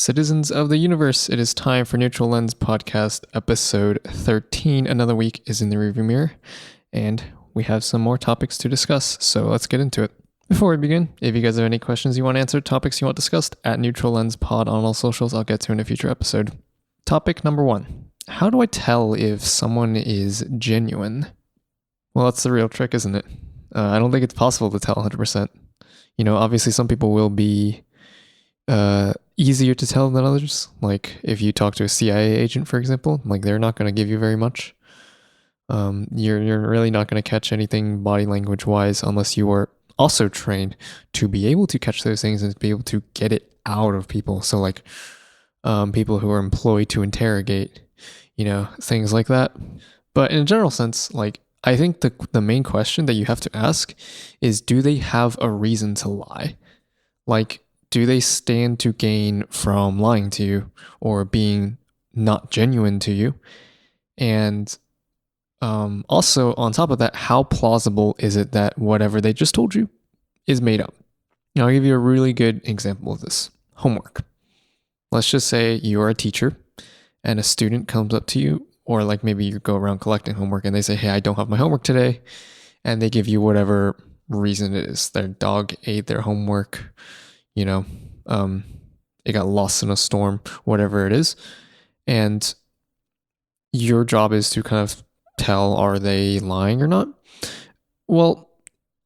Citizens of the universe, it is time for Neutral Lens Podcast, episode 13. Another week is in the rearview mirror, and we have some more topics to discuss, so let's get into it. Before we begin, if you guys have any questions you want answered, topics you want discussed, at Neutral Lens Pod on all socials, I'll get to in a future episode. Topic number 1. How do I tell if someone is genuine? Well, that's the real trick, isn't it? I don't think it's possible to tell 100%. You know, obviously some people will be easier to tell than others. Like if you talk to a CIA agent, for example, like they're not going to give you very much. You're really not going to catch anything body language wise unless you are also trained to be able to catch those things and to be able to get it out of people. So like people who are employed to interrogate, you know, things like that. But in a general sense, like I think the main question that you have to ask is, do they have a reason to lie? Like, do they stand to gain from lying to you or being not genuine to you? And also, on top of that, how plausible is it that whatever they just told you is made up? Now, I'll give you a really good example of this. Homework. Let's just say you're a teacher and a student comes up to you, or like maybe you go around collecting homework and they say, hey, I don't have my homework today. And they give you whatever reason it is. Their dog ate their homework, you know, it got lost in a storm, whatever it is. And your job is to kind of tell, are they lying or not? Well,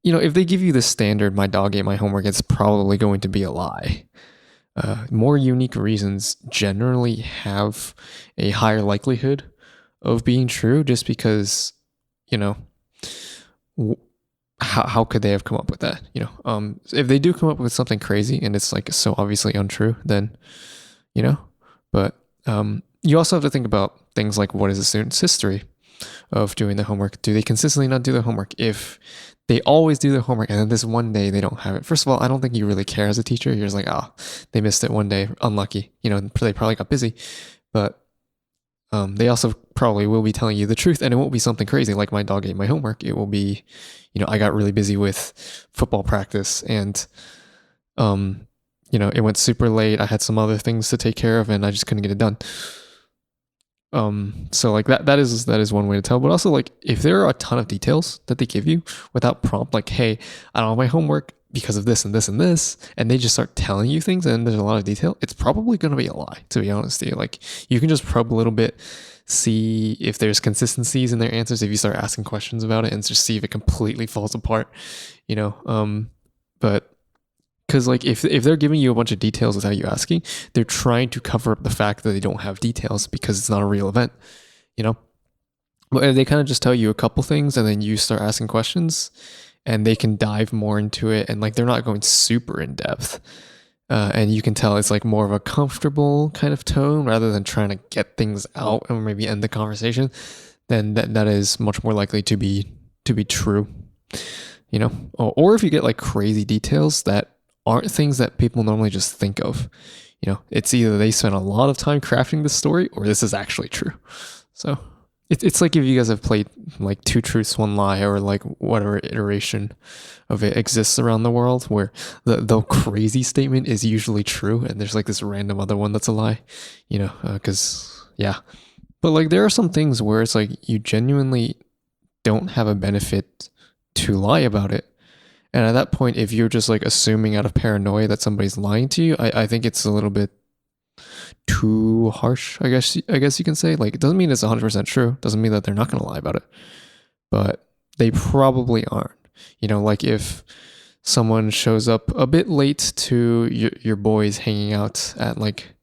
you know, if they give you the standard, my dog ate my homework, it's probably going to be a lie. More unique reasons generally have a higher likelihood of being true, just because, you know, how could they have come up with that? You know, if they do come up with something crazy and it's like so obviously untrue, then, you know, but you also have to think about things like, what is a student's history of doing the homework? Do they consistently not do the homework? If they always do the homework and then this one day they don't have it, first of all, I don't think you really care as a teacher. You're just like, oh, they missed it one day, unlucky, you know, they probably got busy. But they also probably will be telling you the truth, and it won't be something crazy like my dog ate my homework. It will be, you know, I got really busy with football practice and, you know, it went super late. I had some other things to take care of and I just couldn't get it done. So like that is one way to tell. But also, like, if there are a ton of details that they give you without prompt, like, hey, I don't have my homework because of this and this and this, and they just start telling you things and there's a lot of detail, it's probably going to be a lie, to be honest with you. Like, you can just probe a little bit, see if there's consistencies in their answers if you start asking questions about it, and just see if it completely falls apart, you know. But because like if they're giving you a bunch of details without you asking, they're trying to cover up the fact that they don't have details because it's not a real event, you know. But if they kind of just tell you a couple things and then you start asking questions, and they can dive more into it, and like they're not going super in depth, and you can tell it's like more of a comfortable kind of tone rather than trying to get things out and maybe end the conversation, then that is much more likely to be true, you know. Or if you get like crazy details that aren't things that people normally just think of, you know, it's either they spent a lot of time crafting the story or this is actually true. So it's like if you guys have played like Two Truths, One Lie, or like whatever iteration of it exists around the world, where the crazy statement is usually true and there's like this random other one that's a lie, you know, because yeah. But like there are some things where it's like you genuinely don't have a benefit to lie about it. And at that point, if you're just like assuming out of paranoia that somebody's lying to you, I think it's a little bit too harsh, I guess you can say. Like, it doesn't mean it's 100% true. Doesn't mean that they're not going to lie about it. But they probably aren't. You know, like if someone shows up a bit late to your boys hanging out at like,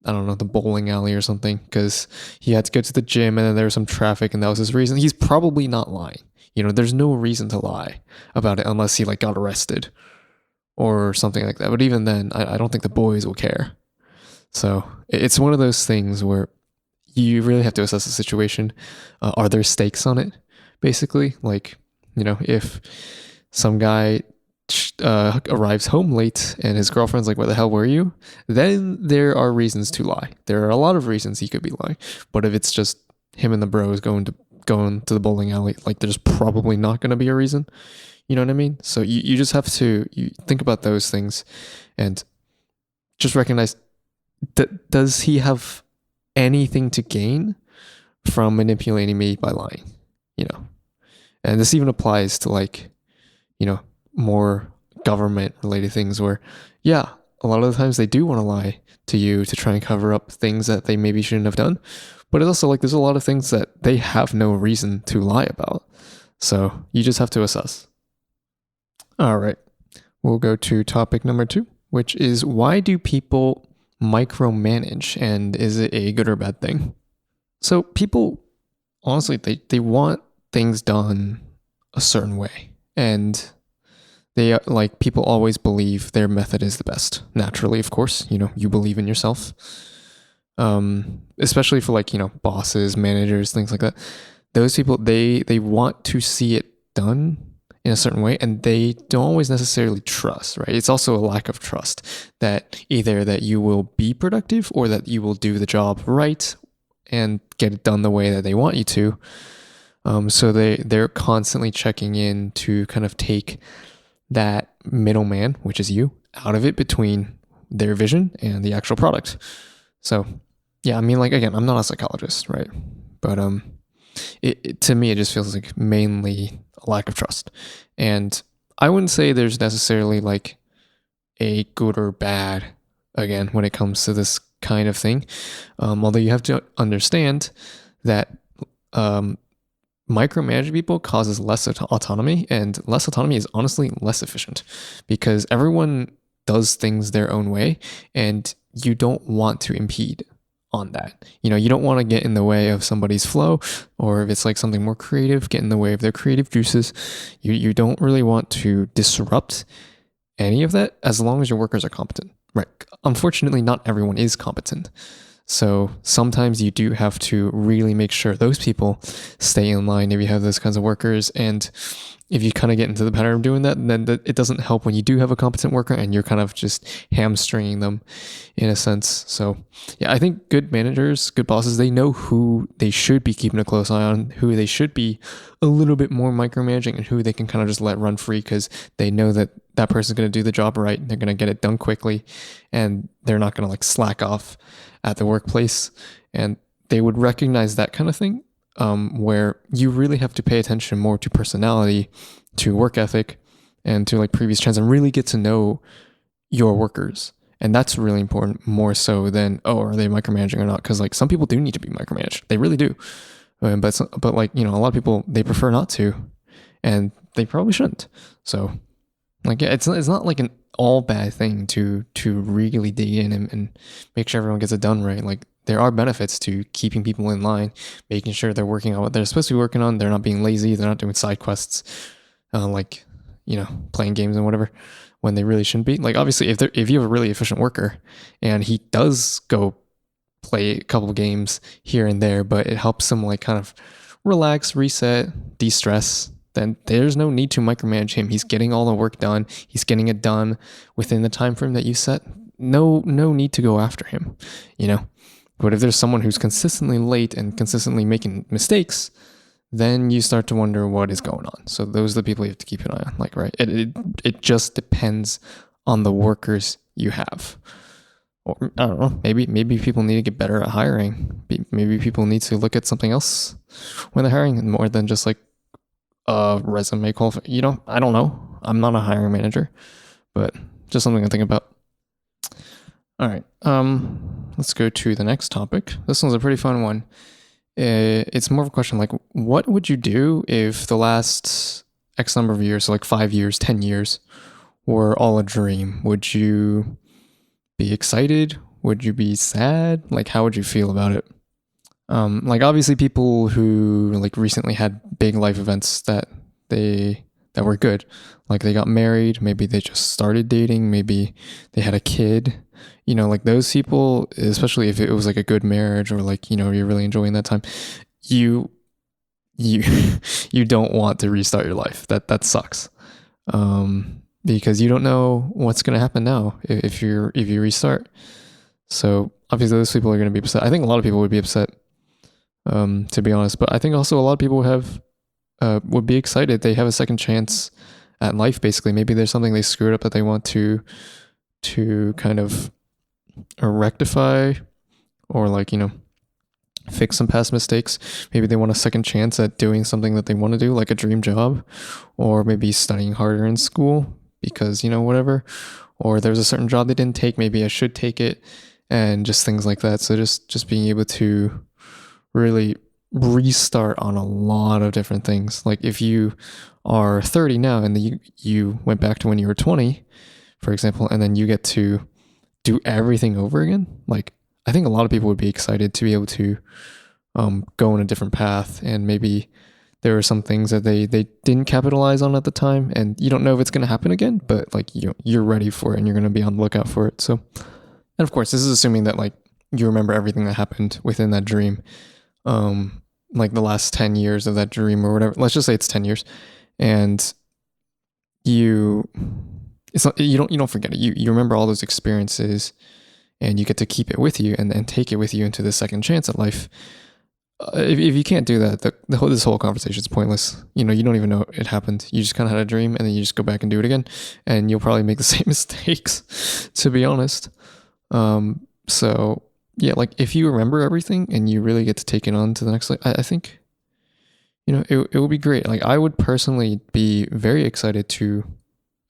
I don't know, the bowling alley or something, because he had to go to the gym and then there was some traffic and that was his reason, he's probably not lying. You know, there's no reason to lie about it unless he like got arrested or something like that. But even then, I don't think the boys will care. So it's one of those things where you really have to assess the situation. Are there stakes on it? Basically, like, you know, if some guy arrives home late and his girlfriend's like, where the hell were you? Then there are reasons to lie. There are a lot of reasons he could be lying. But if it's just him and the bros going to the bowling alley, like there's probably not going to be a reason. You know what I mean? So you just have to think about those things and just recognize, does he have anything to gain from manipulating me by lying? You know, and this even applies to like, more government related things where, yeah, a lot of the times they do want to lie to you to try and cover up things that they maybe shouldn't have done. But it's also like there's a lot of things that they have no reason to lie about. So you just have to assess. All right. We'll go to topic number 2, which is why do people micromanage and is it a good or bad thing? So people, honestly, they want things done a certain way. And they like people always believe their method is the best. Naturally, of course, you believe in yourself. Especially for like, bosses, managers, things like that. Those people, they want to see it done in a certain way and they don't always necessarily trust, right? It's also a lack of trust that either that you will be productive or that you will do the job right and get it done the way that they want you to. So they're constantly checking in to kind of take that middleman, which is you, out of it between their vision and the actual product. So yeah, I mean, like, again, I'm not a psychologist, right? But it to me, it just feels like mainly a lack of trust. And I wouldn't say there's necessarily like a good or bad, again, when it comes to this kind of thing. Although you have to understand that micromanaging people causes less autonomy, and less autonomy is honestly less efficient because everyone does things their own way and you don't want to impede on that. You don't want to get in the way of somebody's flow, or if it's like something more creative, get in the way of their creative juices. You don't really want to disrupt any of that as long as your workers are competent, right? Unfortunately, not everyone is competent. So sometimes you do have to really make sure those people stay in line if you have those kinds of workers. And if you kind of get into the pattern of doing that, then it doesn't help when you do have a competent worker and you're kind of just hamstringing them in a sense. So yeah, I think good managers, good bosses, they know who they should be keeping a close eye on, who they should be a little bit more micromanaging, and who they can kind of just let run free because they know that that person's going to do the job right. They're going to get it done quickly and they're not going to like slack off at the workplace. And they would recognize that kind of thing. Where you really have to pay attention more to personality, to work ethic, and to like previous trends, and really get to know your workers. And that's really important, more so than, are they micromanaging or not? Because like some people do need to be micromanaged, they really do. But like, a lot of people, they prefer not to, and they probably shouldn't. So like, yeah, it's not like an all bad thing to really dig in and make sure everyone gets it done right. Like, there are benefits to keeping people in line, making sure they're working on what they're supposed to be working on. They're not being lazy. They're not doing side quests, playing games and whatever when they really shouldn't be. Like, obviously, if you have a really efficient worker and he does go play a couple of games here and there, but it helps him like kind of relax, reset, de-stress, then there's no need to micromanage him. He's getting all the work done. He's getting it done within the time frame that you set. No need to go after him, But if there's someone who's consistently late and consistently making mistakes, then you start to wonder what is going on. So those are the people you have to keep an eye on. Like, right, it just depends on the workers you have. Or I don't know, maybe people need to get better at hiring. Maybe people need to look at something else when they're hiring more than just like a resume qualification. I don't know. I'm not a hiring manager, but just something to think about. All right. Let's go to the next topic. This one's a pretty fun one. It's more of a question like, what would you do if the last X number of years, so like 5 years, 10 years, were all a dream? Would you be excited? Would you be sad? Like, how would you feel about it? Like, obviously people who like recently had big life events that were good, like they got married, maybe they just started dating, maybe they had a kid, like those people, especially if it was like a good marriage or like, you're really enjoying that time, you don't want to restart your life. That sucks. Because you don't know what's going to happen now if you restart. So obviously those people are going to be upset. I think a lot of people would be upset, to be honest, but I think also a lot of people would be excited. They have a second chance at life, basically. Maybe there's something they screwed up that they want to kind of rectify or like, fix some past mistakes. Maybe they want a second chance at doing something that they want to do, like a dream job, or maybe studying harder in school because, whatever, or there's a certain job they didn't take, maybe I should take it, and just things like that. So just being able to really restart on a lot of different things. Like if you are 30 now and you went back to when you were 20, for example, and then you get to do everything over again, like I think a lot of people would be excited to be able to go in a different path, and maybe there are some things that they didn't capitalize on at the time, and you don't know if it's going to happen again, but like you're ready for it and you're going to be on the lookout for it. So, and of course, this is assuming that like you remember everything that happened within that dream, like the last 10 years of that dream or whatever. Let's just say it's 10 years, and you don't forget it. You remember all those experiences. And you get to keep it with you and take it with you into the second chance at life. If you can't do that, this whole conversation is pointless. You don't even know it happened. You just kind of had a dream, and then you just go back and do it again, and you'll probably make the same mistakes, to be honest. So yeah, like if you remember everything and you really get to take it on to the next life, I think, it would be great. Like I would personally be very excited to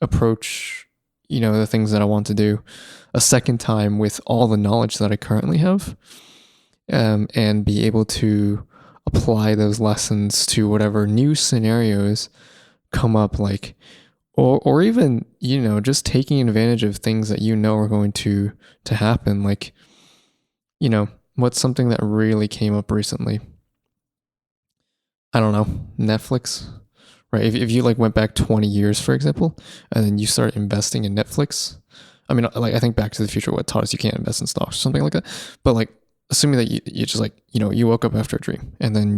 approach, the things that I want to do a second time with all the knowledge that I currently have, and be able to apply those lessons to whatever new scenarios come up, like, or even, just taking advantage of things that are going to happen. Like, what's something that really came up recently? I don't know, Netflix, right? If you like went back 20 years, for example, and then you start investing in Netflix, I mean, like I think Back to the Future, what taught us you can't invest in stocks or something like that. But like, assuming that you just like, you woke up after a dream, and then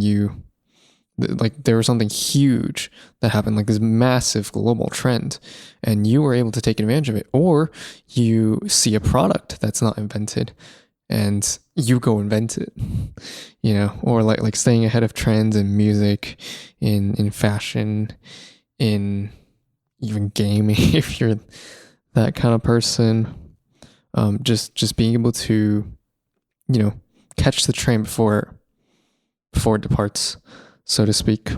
there was something huge that happened, like this massive global trend, and you were able to take advantage of it, or you see a product that's not invented and you go invent it, or like staying ahead of trends in music, in fashion, in even gaming, if you're that kind of person. Just being able to, catch the train before it departs, so to speak.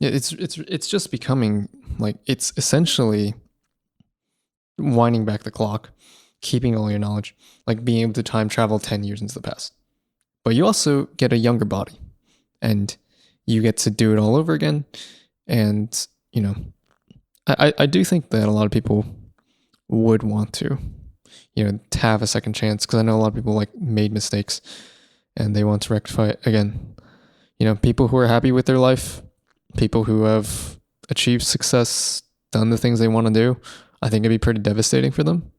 Yeah, it's just becoming like, it's essentially winding back the clock, keeping all your knowledge, like being able to time travel 10 years into the past. But you also get a younger body, and you get to do it all over again. And, I do think that a lot of people would want to have a second chance, because I know a lot of people like made mistakes and they want to rectify it again. People who are happy with their life, people who have achieved success, done the things they want to do, I think it'd be pretty devastating for them.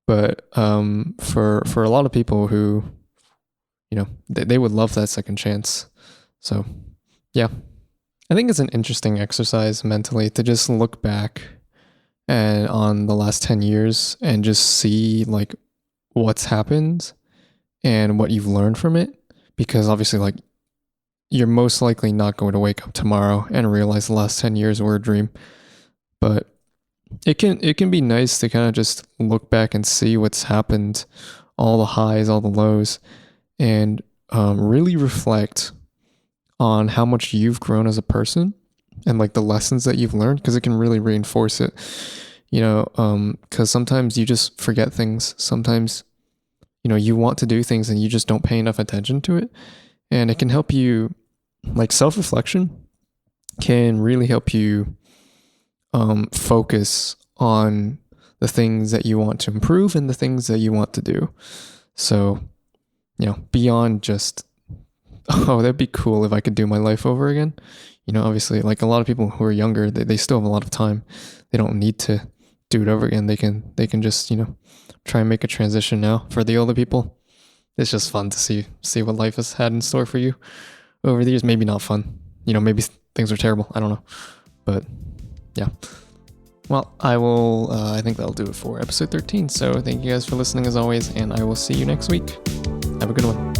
But for a lot of people who, they would love that second chance. So yeah, I think it's an interesting exercise mentally to just look back and on the last 10 years and just see like what's happened and what you've learned from it. Because obviously, like, you're most likely not going to wake up tomorrow and realize the last 10 years were a dream. But it can be nice to kind of just look back and see what's happened, all the highs, all the lows, and really reflect on how much you've grown as a person and like the lessons that you've learned, because it can really reinforce it, because sometimes you just forget things. Sometimes, you want to do things and you just don't pay enough attention to it. And it can help you, like self-reflection can really help you focus on the things that you want to improve and the things that you want to do. So, beyond just, oh, that'd be cool if I could do my life over again. Obviously, like a lot of people who are younger, they still have a lot of time. They don't need to do it over again. They can just, try and make a transition now. For the older people, it's just fun to see what life has had in store for you over the years. Maybe not fun. Maybe things are terrible. I don't know. But yeah. Well, I think that'll do it for episode 13. So thank you guys for listening as always, and I will see you next week. Have a good one.